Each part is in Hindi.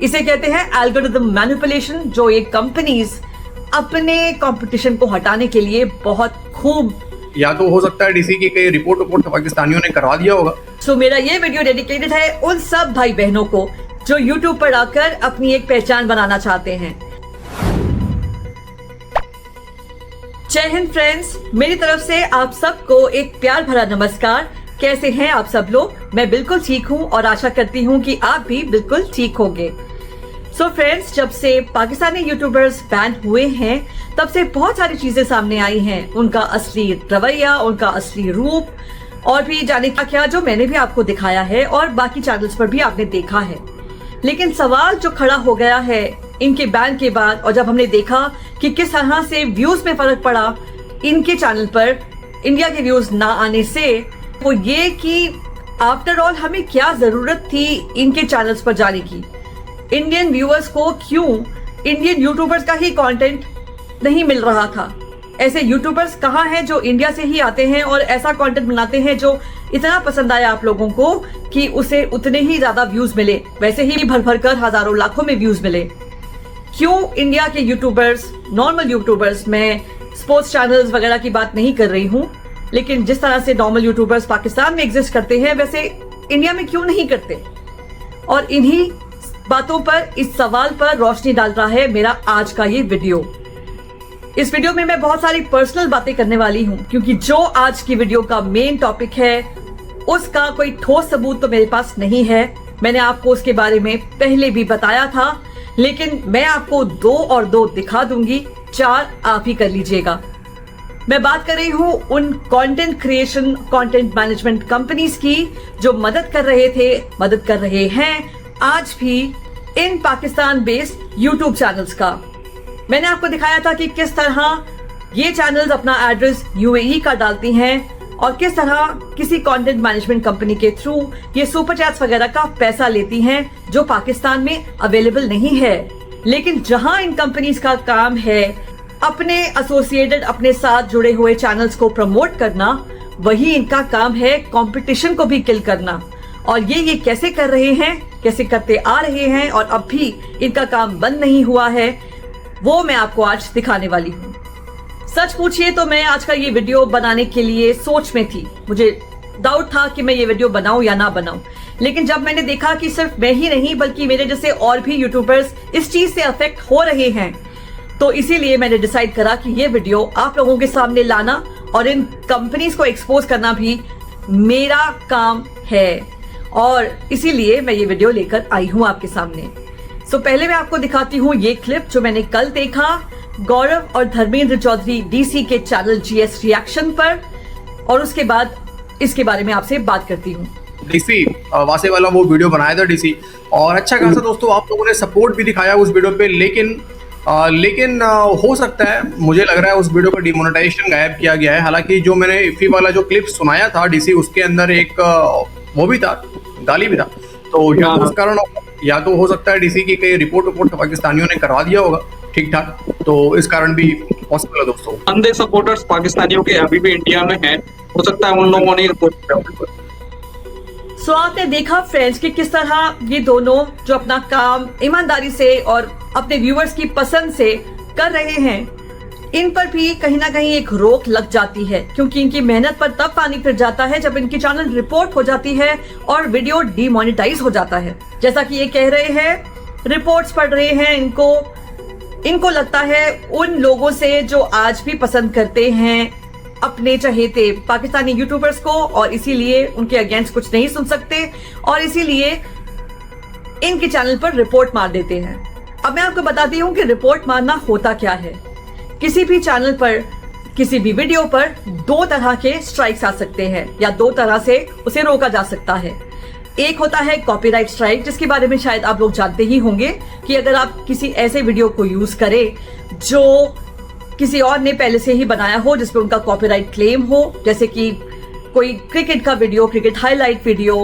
इसे कहते हैं एल्गोरिथम मैनिपुलेशन, जो ये कंपनीज अपने कंपटीशन को हटाने के लिए बहुत खूब, या तो हो सकता है डीसी की कई रिपोर्ट पाकिस्तानियों ने करवा दिया होगा। सो मेरा ये वीडियो डेडिकेटेड है उन सब भाई बहनों को जो YouTube पर आकर अपनी एक पहचान बनाना चाहते हैं। जय हिंद फ्रेंड्स, मेरी तरफ से आप सबको एक प्यार भरा नमस्कार। कैसे हैं आप सब लोग? मैं बिल्कुल ठीक हूं और आशा करती हूं कि आप भी बिल्कुल ठीक होंगे। सो फ्रेंड्स, जब से पाकिस्तानी यूट्यूबर्स बैन हुए हैं तब से बहुत सारी चीजें सामने आई हैं। उनका असली रवैया, उनका असली रूप और भी जाने क्या क्या, जो मैंने भी आपको दिखाया है और बाकी चैनल्स पर भी आपने देखा है। लेकिन सवाल जो खड़ा हो गया है इनके बैन के बाद, और जब हमने देखा कि किस तरह से व्यूज में फर्क पड़ा इनके चैनल पर इंडिया के व्यूज ना आने से, वो ये कि आफ्टर ऑल हमें क्या जरूरत थी इनके चैनल्स पर जाने की। इंडियन व्यूअर्स को क्यों इंडियन यूट्यूबर्स का ही कंटेंट नहीं मिल रहा था? ऐसे यूट्यूबर्स कहाँ हैं जो इंडिया से ही आते हैं और ऐसा कंटेंट बनाते हैं जो इतना पसंद आया आप लोगों को कि उसे उतने ही ज्यादा व्यूज मिले, वैसे ही भर भर कर हजारों लाखों में व्यूज मिले। क्यों इंडिया के यूट्यूबर्स, नॉर्मल यूट्यूबर्स, मैं स्पोर्ट्स चैनल्स वगैरह की बात नहीं कर रही हूँ, लेकिन जिस तरह से नॉर्मल यूट्यूबर्स पाकिस्तान में एग्जिस्ट करते हैं वैसे इंडिया में क्यों नहीं करते? और इन्हीं बातों पर, इस सवाल पर रोशनी डाल रहा है मेरा आज का ये वीडियो। इस वीडियो में मैं बहुत सारी पर्सनल बातें करने वाली हूँ, क्योंकि जो आज की वीडियो का मेन टॉपिक है उसका कोई ठोस सबूत तो मेरे पास नहीं है। मैंने आपको उसके बारे में पहले भी बताया था, लेकिन मैं आपको 2 और 2 दिखा दूंगी, 4 आप ही कर लीजिएगा। मैं बात कर रही हूँ उन content creation, content management companies की जो मदद कर रहे हैं आज भी इन पाकिस्तान बेस्ड यूट्यूब चैनल्स का। मैंने आपको दिखाया था कि किस तरह ये चैनल्स अपना एड्रेस यूएई का डालती हैं और किस तरह किसी कंटेंट मैनेजमेंट कंपनी के थ्रू ये सुपर चैट्स वगैरह का पैसा लेती हैं जो पाकिस्तान में अवेलेबल नहीं है। लेकिन जहां इन कंपनीज का काम है अपने एसोसिएटेड, अपने साथ जुड़े हुए चैनल्स को प्रमोट करना, वही इनका काम है कंपटीशन को भी किल करना। और ये कैसे कर रहे हैं, कैसे करते आ रहे हैं और अब भी इनका काम बंद नहीं हुआ है, वो मैं आपको आज दिखाने वाली हूँ। सच पूछिए तो मैं आज का ये वीडियो बनाने के लिए सोच में थी। मुझे डाउट था कि मैं ये वीडियो बनाऊं या ना बनाऊं, लेकिन जब मैंने देखा कि सिर्फ मैं ही नहीं बल्कि मेरे जैसे और भी यूट्यूबर्स इस चीज से अफेक्ट हो रहे हैं, तो इसीलिए मैंने डिसाइड करा कि ये वीडियो आप लोगों के सामने लाना और इन कंपनीज को एक्सपोज करना भी मेरा काम है। और इसीलिए मैं ये वीडियो लेकर आई हूँ आपके सामने। सो पहले मैं आपको दिखाती हूँ ये क्लिप जो मैंने कल देखा गौरव और धर्मेंद्र चौधरी डीसी के चैनल जीएस रिएक्शन पर, और उसके बाद इसके बारे में आपसे बात करती हूँ। डीसी वासे वाला वो वीडियो बनाया था डीसी, और अच्छा खासा दोस्तों आप लोगों ने सपोर्ट भी दिखाया उस वीडियो पे, लेकिन हो सकता है, मुझे लग रहा है उस वीडियो का डिमोनेटाइजेशन गायब किया गया है। हालांकि जो मैंने इफी वाला जो क्लिप सुनाया था डीसी, उसके अंदर एक वो भी था, गाली भी था, तो उस कारण या तो हो सकता है डीसी की कई रिपोर्ट पाकिस्तानियों ने करवा दिया होगा ठीक ठाक, तो इस कारण भी पॉसिबल है दोस्तों। अंधे सपोर्टर्स पाकिस्तानियों के अभी भी इंडिया में हैं, हो सकता है उन लोगों ने रिपोर्ट किया। सो आपने देखा फ्रेंड्स कि किस तरह ये दोनों जो अपना काम ईमानदारी से और अपने व्यूअर्स की पसंद से कर रहे हैं, इन पर भी कहीं ना कहीं एक रोक लग जाती है, क्योंकि इनकी मेहनत पर तब पानी फिर जाता है जब इनकी चैनल रिपोर्ट हो जाती है और वीडियो डिमोनेटाइज हो जाता है। जैसा कि ये कह रहे हैं, रिपोर्ट्स पढ़ रहे हैं, इनको लगता है उन लोगों से जो आज भी पसंद करते हैं अपने चहेते पाकिस्तानी यूट्यूबर्स को, और इसीलिए उनके अगेंस्ट कुछ नहीं सुन सकते और इसीलिए इनके चैनल पर रिपोर्ट मार देते हैं। अब मैं आपको बताती हूँ कि रिपोर्ट मारना होता क्या है। किसी भी चैनल पर, किसी भी वीडियो पर 2 तरह के स्ट्राइक्स आ सकते हैं या 2 तरह से उसे रोका जा सकता है। एक होता है कॉपीराइट स्ट्राइक, जिसके बारे में शायद आप लोग जानते ही होंगे कि अगर आप किसी ऐसे वीडियो को यूज करें जो किसी और ने पहले से ही बनाया हो, जिसपे उनका कॉपीराइट क्लेम हो, जैसे कि कोई क्रिकेट का वीडियो, क्रिकेट हाईलाइट वीडियो,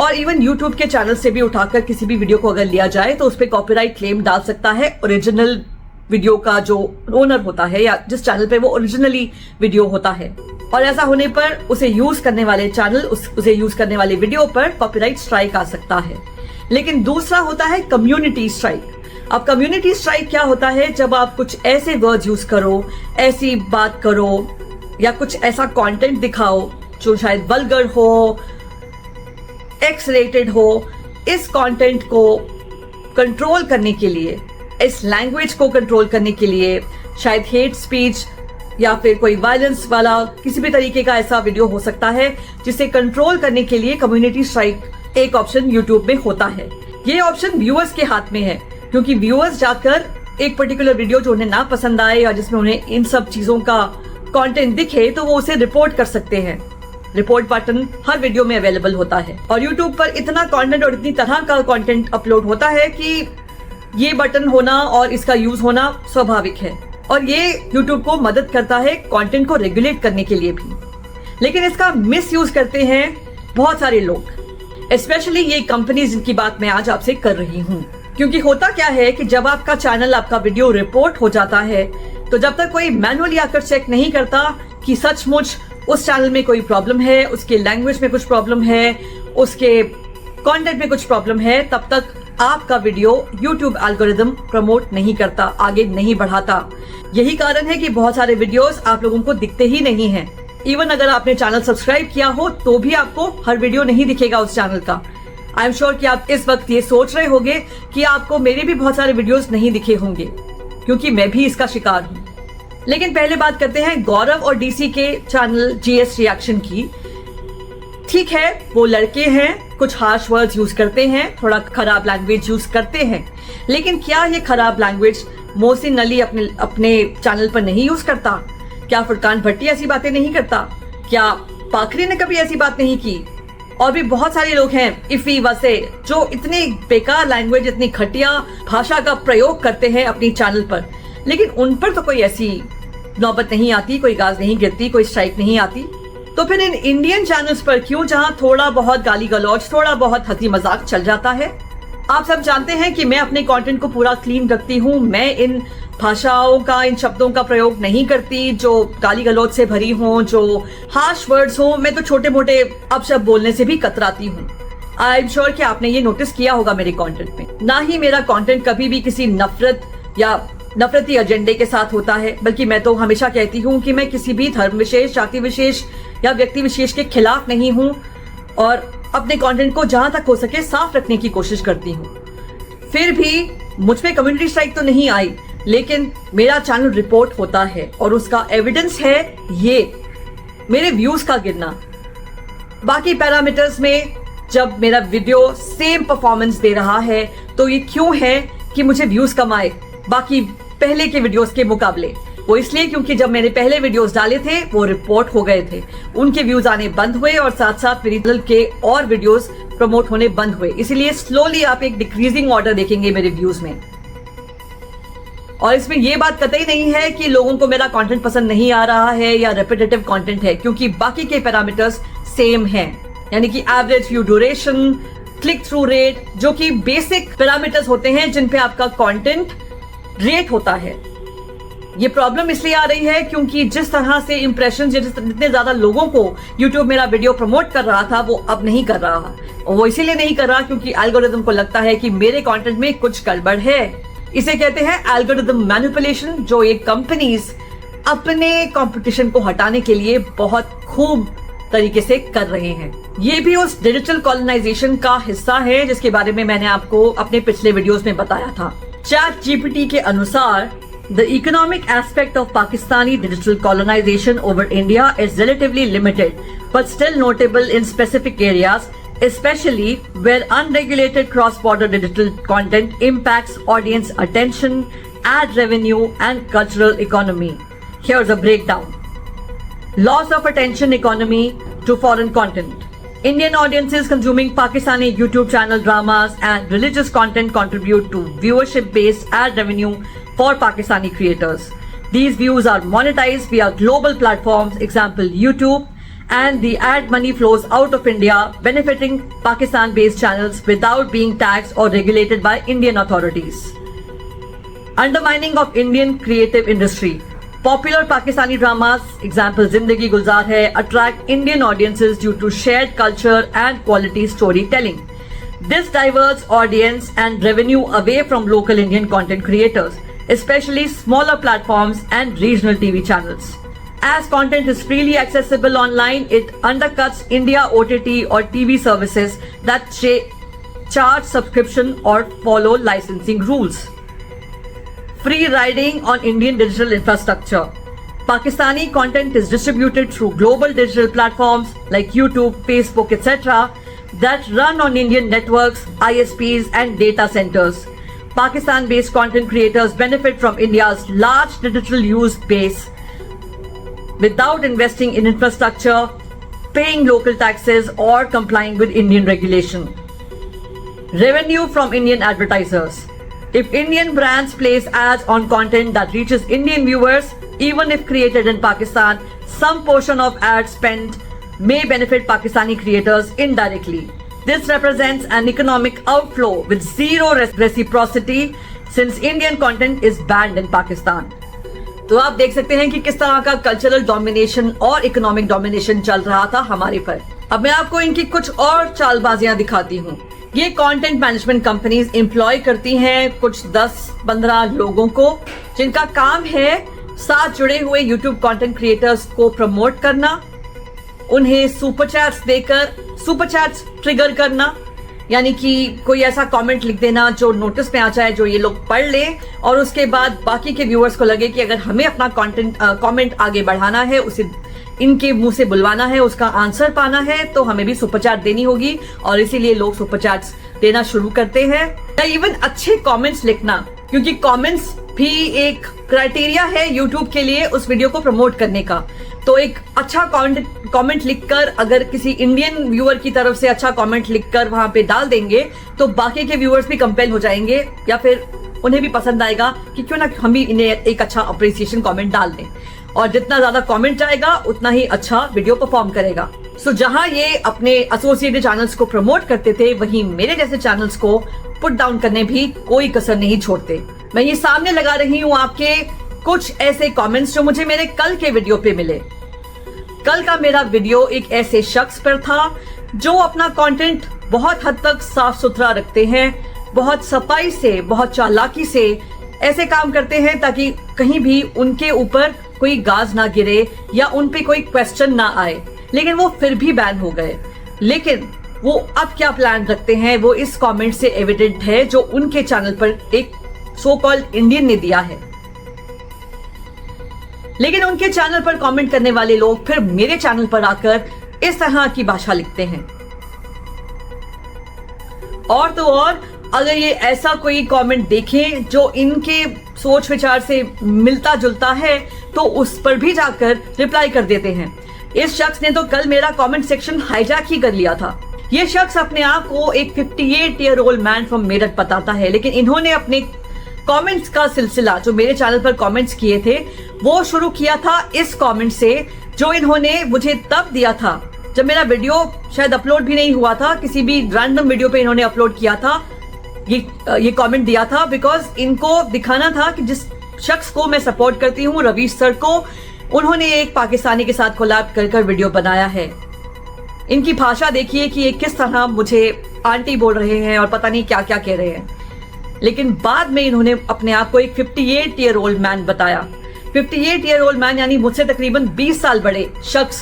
और इवन यूट्यूब के चैनल से भी उठाकर किसी भी वीडियो को अगर लिया जाए तो उस पर कॉपीराइट क्लेम डाल सकता है ओरिजिनल वीडियो का जो ओनर होता है या जिस चैनल पे वो ओरिजिनली वीडियो होता है। और ऐसा होने पर उसे यूज करने वाले चैनल, उसे यूज करने वाले वीडियो पर कॉपीराइट स्ट्राइक आ सकता है। लेकिन दूसरा होता है कम्युनिटी स्ट्राइक। अब कम्युनिटी स्ट्राइक क्या होता है? जब आप कुछ ऐसे वर्ड यूज करो, ऐसी बात करो या कुछ ऐसा कंटेंट दिखाओ जो शायद वल्गर हो, एक्स रेटेड हो, इस कंटेंट को कंट्रोल करने के लिए, इस लैंग्वेज को कंट्रोल करने के लिए, शायद हेट स्पीच या फिर कोई वायलेंस वाला किसी भी तरीके का ऐसा वीडियो हो सकता है जिसे कंट्रोल करने के लिए कम्युनिटी स्ट्राइक एक ऑप्शन यूट्यूब में होता है। ये ऑप्शन व्यूअर्स के हाथ में है, क्योंकि व्यूअर्स जाकर एक पर्टिकुलर वीडियो जो उन्हें ना पसंद आए या जिसमें उन्हें इन सब चीजों का कंटेंट दिखे तो वो उसे रिपोर्ट कर सकते हैं। रिपोर्ट बटन हर वीडियो में अवेलेबल होता है और यूट्यूब पर इतना कंटेंट और इतनी तरह का कंटेंट अपलोड होता है कि ये बटन होना और इसका यूज होना स्वाभाविक है और ये यूट्यूब को मदद करता है कंटेंट को रेगुलेट करने के लिए भी। लेकिन इसका मिस यूज करते हैं बहुत सारे लोग, स्पेशली ये कंपनीज जिनकी बात मैं आज आपसे कर रही हूँ। क्योंकि होता क्या है कि जब आपका चैनल, आपका वीडियो रिपोर्ट हो जाता है तो जब तक कोई मैनुअली आकर चेक नहीं करता कि सचमुच उस चैनल में कोई प्रॉब्लम है, उसके लैंग्वेज में कुछ प्रॉब्लम है, उसके कंटेंट में कुछ प्रॉब्लम है, तब तक आपका वीडियो YouTube एल्गोरिदम प्रमोट नहीं करता, आगे नहीं बढ़ाता। यही कारण है कि बहुत सारे वीडियोस आप लोगों को दिखते ही नहीं हैं। इवन अगर आपने चैनल सब्सक्राइब किया हो तो भी आपको हर वीडियो नहीं दिखेगा उस चैनल का। आई एम श्योर कि आप इस वक्त ये सोच रहे होंगे कि आपको मेरे भी बहुत सारे वीडियोस नहीं दिखे होंगे, क्योंकि मैं भी इसका शिकार हूँ। लेकिन पहले बात करते हैं गौरव और डीसी के चैनल जीएस रिएक्शन की। ठीक है, वो लड़के हैं, कुछ हार्श वर्ड्स यूज करते हैं, थोड़ा खराब लैंग्वेज यूज करते हैं, लेकिन क्या ये खराब लैंग्वेज मोहसिन अली अपने चैनल पर नहीं यूज करता? क्या फुरकान भट्टी ऐसी बातें नहीं करता? क्या पाखरी ने कभी ऐसी बात नहीं की? और भी बहुत सारे लोग हैं इफी वसे जो इतनी बेकार लैंग्वेज, इतनी घटिया भाषा का प्रयोग करते हैं अपनी चैनल पर, लेकिन उन पर तो कोई ऐसी नौबत नहीं आती, कोई गाज नहीं गिरती, कोई स्ट्राइक नहीं आती। तो फिर इन इंडियन चैनल्स पर क्यों, जहां थोड़ा बहुत गाली गलौज, थोड़ा बहुत हंसी मजाक चल जाता है? आप सब जानते हैं कि मैं अपने कंटेंट को पूरा क्लीन रखती हूँ। मैं इन भाषाओं का, इन शब्दों का प्रयोग नहीं करती जो गाली गलौज से भरी हों, जो हार्श वर्ड्स हों। मैं तो छोटे मोटे अपशब्द बोलने से भी कतराती हूँ। आई एम श्योर कि आपने ये नोटिस किया होगा मेरे कंटेंट में। ना ही मेरा कंटेंट कभी भी किसी नफरत या नफरती एजेंडे के साथ होता है, बल्कि मैं तो हमेशा कहती हूँ कि मैं किसी भी धर्म विशेष, जाति विशेष या व्यक्ति विशेष के खिलाफ नहीं हूँ और अपने कंटेंट को जहां तक हो सके साफ रखने की कोशिश करती हूँ। फिर भी मुझ पे कम्युनिटी स्ट्राइक तो नहीं आई, लेकिन मेरा चैनल रिपोर्ट होता है और उसका एविडेंस है ये मेरे व्यूज का गिरना। बाकी पैरामीटर्स में जब मेरा वीडियो सेम परफॉर्मेंस दे रहा है तो ये क्यों है कि मुझे व्यूज कम आए बाकी पहले के वीडियोस के मुकाबले? वो इसलिए क्योंकि जब मैंने पहले वीडियोस डाले थे वो रिपोर्ट हो गए थे, उनके व्यूज आने बंद हुए और साथ साथ मेरी चैनल के और वीडियोस प्रमोट होने बंद हुए। इसीलिए स्लोली आप एक डिक्रीजिंग ऑर्डर देखेंगे मेरे व्यूज में। और इसमें ये बात कतई नहीं है कि लोगों को मेरा कंटेंट पसंद नहीं आ रहा है या रेपिटेटिव कंटेंट है, क्योंकि बाकी के पैरामीटर्स सेम हैं, यानी कि average view duration, click through rate, जो कि बेसिक पैरामीटर्स होते हैं जिन पे आपका कंटेंट रेट होता है। ये प्रॉब्लम इसलिए आ रही है क्योंकि जिस तरह से इंप्रेशन, जितने ज्यादा लोगों को यूट्यूब मेरा वीडियो प्रमोट कर रहा था वो अब नहीं कर रहा, और वो इसीलिए नहीं कर रहा क्योंकि एल्गोरिदम को लगता है कि मेरे कंटेंट में कुछ गड़बड़ है। इसे कहते हैं एल्गोरिदम मैनिपुलेशन, जो ये कंपनीज अपने कंपटीशन को हटाने के लिए बहुत खूब तरीके से कर रहे हैं। ये भी उस डिजिटल कॉलोनाइजेशन का हिस्सा है जिसके बारे में मैंने आपको अपने पिछले वीडियोस में बताया था। ChatGPT के अनुसार the economic aspect of Pakistani digital colonization over India is relatively limited, but still notable in specific areas, especially where unregulated cross-border digital content impacts audience attention, ad revenue, and cultural economy. Here's a breakdown. Loss of attention economy to foreign content. Indian audiences consuming Pakistani YouTube channel dramas and religious content contribute to viewership-based ad revenue for Pakistani creators. These views are monetized via global platforms, example YouTube, and the ad money flows out of India, benefiting Pakistan-based channels without being taxed or regulated by Indian authorities. Undermining of Indian creative industry. Popular Pakistani dramas, example Zindagi Gulzar Hai, attract Indian audiences due to shared culture and quality storytelling. This diverts audience and revenue away from local Indian content creators, especially smaller platforms and regional TV channels. As content is freely accessible online, it undercuts India OTT or TV services that charge subscription or follow licensing rules. Free riding on Indian digital infrastructure. Pakistani content is distributed through global digital platforms like YouTube, Facebook, etc. that run on Indian networks, ISPs and data centers. Pakistan-based content creators benefit from India's large digital use base without investing in infrastructure, paying local taxes or complying with Indian regulation. Revenue from Indian advertisers. If Indian brands place ads on content that reaches Indian viewers, even if created in Pakistan, some portion of ad spend may benefit Pakistani creators indirectly. This represents an economic outflow with zero reciprocity since Indian content is banned in Pakistan. तो आप देख सकते हैं कि किस तरह का कल्चरल डोमिनेशन और इकोनॉमिक डोमिनेशन चल रहा था हमारे पर। अब मैं आपको इनकी कुछ और चालबाजियां दिखाती हूँ। ये कंटेंट मैनेजमेंट कंपनीज एम्प्लॉय करती हैं कुछ 10-15 लोगों को, जिनका काम है साथ जुड़े हुए यूट्यूब कंटेंट क्रिएटर्स को प्रमोट करना, उन्हें सुपर चैट्स देकर सुपर चैट्स ट्रिगर करना, यानी कि कोई ऐसा कमेंट लिख देना जो नोटिस में आ जाए, जो ये लोग पढ़ लें और उसके बाद बाकी के व्यूअर्स को लगे कि अगर हमें अपना कमेंट आगे बढ़ाना है, उसे इनके मुंह से बुलवाना है, उसका आंसर पाना है, तो हमें भी सुपर चैट देनी होगी और इसीलिए लोग सुपर चैट्स देना शुरू करते हैं। या इवन अच्छे कमेंट्स लिखना, क्योंकि कमेंट्स भी एक क्राइटेरिया है यूट्यूब के लिए उस वीडियो को प्रमोट करने का। तो एक अच्छा कमेंट लिखकर अगर किसी इंडियन व्यूअर की तरफ से अच्छा कमेंट लिखकर वहां पे डाल देंगे तो बाकी के व्यूअर्स भी कंपेल हो जाएंगे या फिर उन्हें भी पसंद आएगा कि क्यों ना हम भी इन्हें एक अच्छा अप्रिसिएशन कमेंट डाल दें, और जितना ज्यादा कमेंट जाएगा उतना ही अच्छा वीडियो परफॉर्म करेगा। सो जहां ये अपने एसोसिएटेड चैनल्स को प्रमोट करते थे, वहीं मेरे जैसे चैनल्स को पुट डाउन करने भी कोई कसर नहीं छोड़ते। मैं ये सामने लगा रही हूँ आपके कुछ ऐसे कमेंट्स जो मुझे मेरे कल के वीडियो पे मिले। कल का मेरा वीडियो एक ऐसे शख्स पर था जो अपना कंटेंट बहुत हद तक साफ सुथरा रखते हैं, बहुत सफाई से, बहुत चालाकी से ऐसे काम करते हैं ताकि कहीं भी उनके ऊपर कोई गाज ना गिरे या उन पे कोई क्वेश्चन ना आए, लेकिन वो फिर भी बैन हो गए। लेकिन वो अब क्या प्लान रखते हैं वो इस कमेंट से एविडेंट है जो उनके चैनल पर एक सो कॉल्ड इंडियन ने दिया है। लेकिन उनके चैनल पर कमेंट करने वाले लोग फिर मेरे चैनल पर आकर इस तरह की भाषा लिखते हैं। और तो और अगर ये ऐसा कोई कमेंट देखें जो इनके सोच विचार से मिलता जुलता है तो उस पर भी जाकर रिप्लाई कर देते हैं। इस शख्स ने तो कल मेरा कमेंट सेक्शन हाईजैक ही कर लिया था। ये शख्स अपने आप को एक 58 year old man from Meerut बताता है, लेकिन इन्होंने अपने कमेंट्स का सिलसिला जो मेरे चैनल पर कमेंट्स किए थे वो शुरू किया था इस कमेंट से जो इन्होंने मुझे तब दिया था जब मेरा वीडियो शायद अपलोड भी नहीं हुआ था, किसी भी रैंडम वीडियो पे इन्होंने अपलोड किया था, ये कमेंट दिया था बिकॉज इनको दिखाना था कि जिस शख्स को मैं सपोर्ट करती हूँ, रवीश सर को, उन्होंने एक पाकिस्तानी के साथ कोलैब कर विडियो बनाया है। इनकी भाषा देखिए कि ये किस तरह मुझे आंटी बोल रहे हैं और पता नहीं क्या क्या कह रहे हैं। लेकिन बाद में इन्होंने अपने आप को एक 58 ईयर ओल्ड मैन बताया। 58 ईयर ओल्ड मैन यानी मुझसे तकरीबन 20 साल बड़े शख्स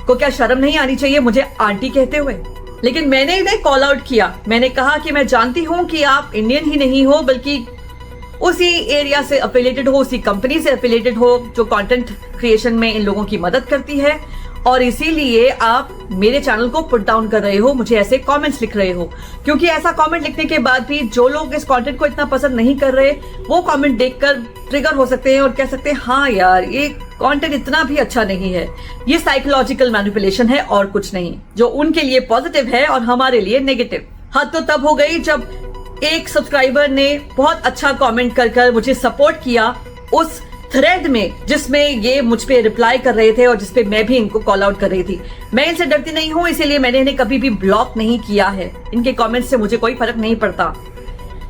को क्या शर्म नहीं आनी चाहिए मुझे आंटी कहते हुए? लेकिन मैंने इन्हें कॉल आउट किया। मैंने कहा कि मैं जानती हूं कि आप इंडियन ही नहीं हो बल्कि उसी एरिया से एफिलिएटेड हो, उसी कंपनी से एफिलिएटेड हो जो कंटेंट क्रिएशन में इन लोगों की मदद करती है, और इसीलिए आप मेरे चैनल को पुट डाउन कर रहे हो, मुझे ऐसे कमेंट्स लिख रहे हो। क्योंकि ऐसा कमेंट लिखने के बाद भी जो लोग इस कंटेंट को इतना पसंद नहीं कर रहे वो कमेंट देखकर ट्रिगर हो सकते हैं और कह सकते हैं हाँ यार ये कंटेंट इतना भी अच्छा नहीं है। ये साइकोलॉजिकल मैनिपुलेशन है और कुछ नहीं, जो उनके लिए पॉजिटिव है और हमारे लिए नेगेटिव। हद तो तब हो गई जब एक सब्सक्राइबर ने बहुत अच्छा कमेंट कर मुझे सपोर्ट किया उस थ्रेड में जिसमें ये मुझ पे रिप्लाई कर रहे थे और जिसपे मैं भी इनको कॉल आउट कर रही थी। मैं इनसे डरती नहीं हूँ, इसीलिए मैंने इन्हें कभी भी ब्लॉक नहीं किया है। इनके कमेंट्स से मुझे कोई फर्क नहीं पड़ता।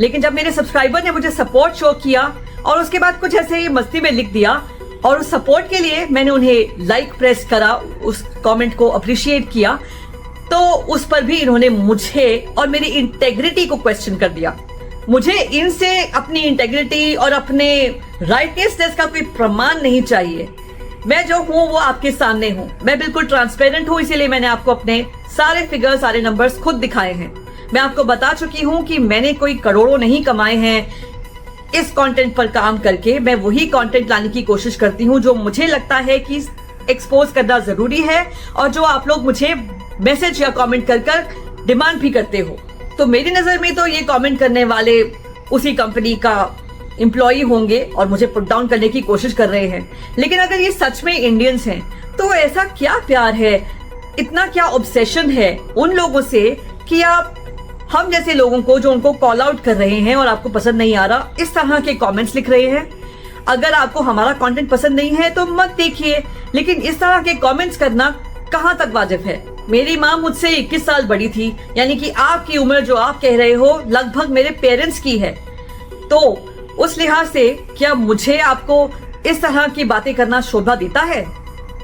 लेकिन जब मेरे सब्सक्राइबर ने मुझे सपोर्ट शो किया और उसके बाद कुछ ऐसे ही मस्ती में लिख दिया और उस सपोर्ट के लिए मैंने उन्हें लाइक प्रेस करा, उस कमेंट को अप्रिशिएट किया, तो उस पर भी इन्होंने मुझे और मेरी इंटेग्रिटी को क्वेश्चन कर दिया। मुझे इनसे अपनी इंटेग्रिटी और अपने राइटनेसनेस का कोई प्रमाण नहीं चाहिए। मैं जो हूं वो आपके सामने हूं, मैं बिल्कुल ट्रांसपेरेंट हूं, इसीलिए मैंने आपको अपने सारे फिगर, सारे नंबर्स खुद दिखाए हैं। मैं आपको बता चुकी हूं कि मैंने कोई करोड़ों नहीं कमाए हैं इस कंटेंट पर काम करके। मैं वही कंटेंट लाने की कोशिश करती हूं जो मुझे लगता है कि एक्सपोज करना जरूरी है और जो आप लोग मुझे मैसेज या कमेंट कर डिमांड भी करते हो। तो मेरी नजर में तो ये कमेंट करने वाले उसी कंपनी का एम्प्लॉई होंगे और मुझे पुट डाउन करने की कोशिश कर रहे हैं। लेकिन अगर ये सच में इंडियंस हैं तो ऐसा क्या प्यार है, इतना क्या ऑब्सेशन है उन लोगों से कि आप हम जैसे लोगों को, जो उनको कॉल आउट कर रहे हैं और आपको पसंद नहीं आ रहा, इस तरह के कमेंट्स लिख रहे हैं। अगर आपको हमारा कंटेंट पसंद नहीं है तो मत देखिए, लेकिन इस तरह के कमेंट्स करना कहां तक वाजिब है। मेरी माँ मुझसे 21 साल बड़ी थी, यानी कि आपकी उम्र जो आप कह रहे हो लगभग मेरे पेरेंट्स की है। तो उस लिहाज से क्या मुझे आपको इस तरह की बातें करना शोभा देता है?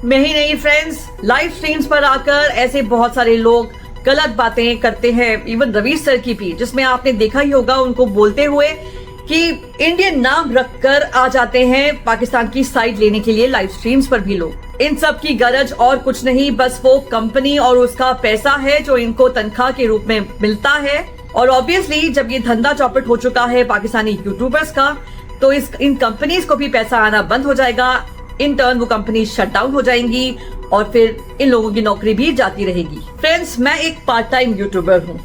मैं ही नहीं फ्रेंड्स, लाइव स्ट्रीम्स पर आकर ऐसे बहुत सारे लोग गलत बातें करते हैं। इवन रवीश सर की भी, जिसमें आपने देखा ही होगा उनको बोलते हुए कि इंडियन नाम रखकर आ जाते हैं पाकिस्तान की साइड लेने के लिए लाइव स्ट्रीम्स पर भी लोग। इन सब की गरज और कुछ नहीं, बस वो कंपनी और उसका पैसा है जो इनको तनख्वाह के रूप में मिलता है। और ऑब्वियसली जब ये धंधा चौपट हो चुका है पाकिस्तानी यूट्यूबर्स का, तो इन कंपनीज को भी पैसा आना बंद हो जाएगा। इन टर्न वो कंपनी शट डाउन हो जाएंगी और फिर इन लोगों की नौकरी भी जाती रहेगी। फ्रेंड्स, मैं एक पार्ट टाइम यूट्यूबर हूँ,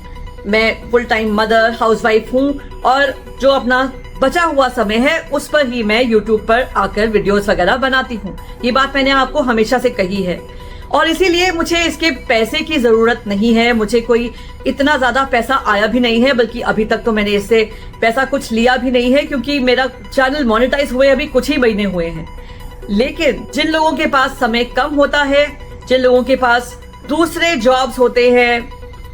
मैं फुल टाइम मदर, हाउसवाइफ हूँ और जो अपना बचा हुआ समय है उस पर ही मैं यूट्यूब पर आकर वीडियोस वगैरह बनाती हूँ। ये बात मैंने आपको हमेशा से कही है और इसीलिए मुझे इसके पैसे की जरूरत नहीं है। मुझे कोई इतना ज्यादा पैसा आया भी नहीं है, बल्कि अभी तक तो मैंने इससे पैसा कुछ लिया भी नहीं है, क्योंकि मेरा चैनल मोनेटाइज हुए अभी कुछ ही महीने हुए हैं। लेकिन जिन लोगों के पास समय कम होता है, जिन लोगों के पास दूसरे जॉब्स होते हैं,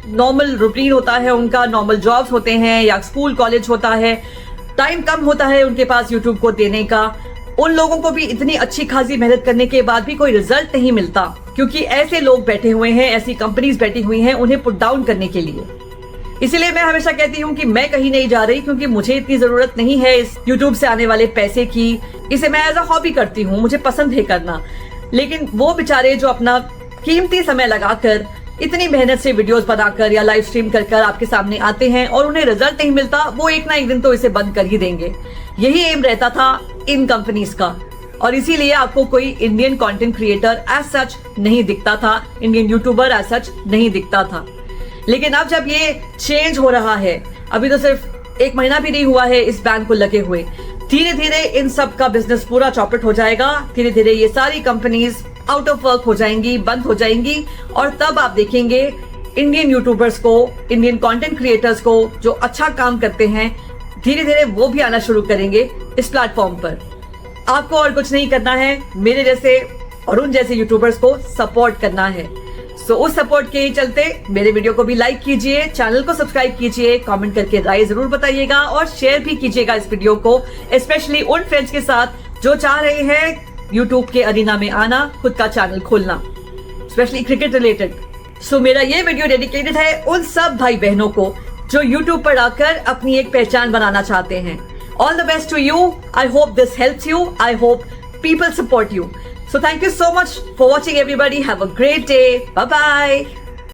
नॉर्मल रूटीन होता है उनका, नॉर्मल जॉब्स होते हैं या स्कूल कॉलेज होता है, टाइम कम होता है उनके पास यूट्यूब को देने का, उन लोगों को भी इतनी अच्छी खासी मेहनत करने के बाद भी कोई रिजल्ट नहीं मिलता, क्योंकि ऐसे लोग बैठे हुए हैं, ऐसी कंपनीज बैठी हुई हैं उन्हें पुट डाउन करने के लिए। इसीलिए मैं हमेशा कहती हूँ कि मैं कहीं नहीं जा रही, क्योंकि मुझे इतनी जरूरत नहीं है इस यूट्यूब से आने वाले पैसे की। इसे मैं एज अ हॉबी करती हूँ, मुझे पसंद है करना। लेकिन वो बेचारे जो अपना कीमती समय लगाकर इतनी मेहनत से वीडियोस बनाकर या लाइव स्ट्रीम कर आपके सामने आते हैं और उन्हें रिजल्ट नहीं मिलता, वो एक ना एक दिन तो इसे बंद कर ही देंगे। यही एम रहता था इन कंपनीज का और इसीलिए आपको कोई Indian content creator as such नहीं दिखता था, इंडियन यूट्यूबर एज सच नहीं दिखता था। लेकिन अब जब ये चेंज हो रहा है, अभी तो सिर्फ 1 महीना भी नहीं हुआ है इस बैन को लगे हुए, धीरे धीरे इन सब का बिजनेस पूरा चौपट हो जाएगा। धीरे धीरे ये सारी कंपनीज आउट ऑफ वर्क हो जाएंगी, बंद हो जाएंगी और तब आप देखेंगे इंडियन यूट्यूबर्स को, इंडियन कंटेंट क्रिएटर्स को जो अच्छा काम करते हैं, धीरे धीरे वो भी आना शुरू करेंगे इस प्लेटफॉर्म पर। आपको और कुछ नहीं करना है, मेरे जैसे और उन जैसे यूट्यूबर्स को सपोर्ट करना है। सो उस सपोर्ट के ही चलते मेरे वीडियो को भी लाइक कीजिए, चैनल को सब्सक्राइब कीजिए, कमेंट करके राय जरूर बताइएगा और शेयर भी कीजिएगा इस वीडियो को, स्पेशली उन फ्रेंड्स के साथ जो चाह रहे हैं यूट्यूब के अरीना में आना, खुद का चैनल खोलना, स्पेशली क्रिकेट रिलेटेड। सो मेरा ये वीडियो डेडिकेटेड है उन सब भाई बहनों को जो यूट्यूब पर आकर अपनी एक पहचान बनाना चाहते हैं। All the best to you, I hope this helps you, I hope people support you. So thank you so much for watching everybody. Have a great day. Bye bye.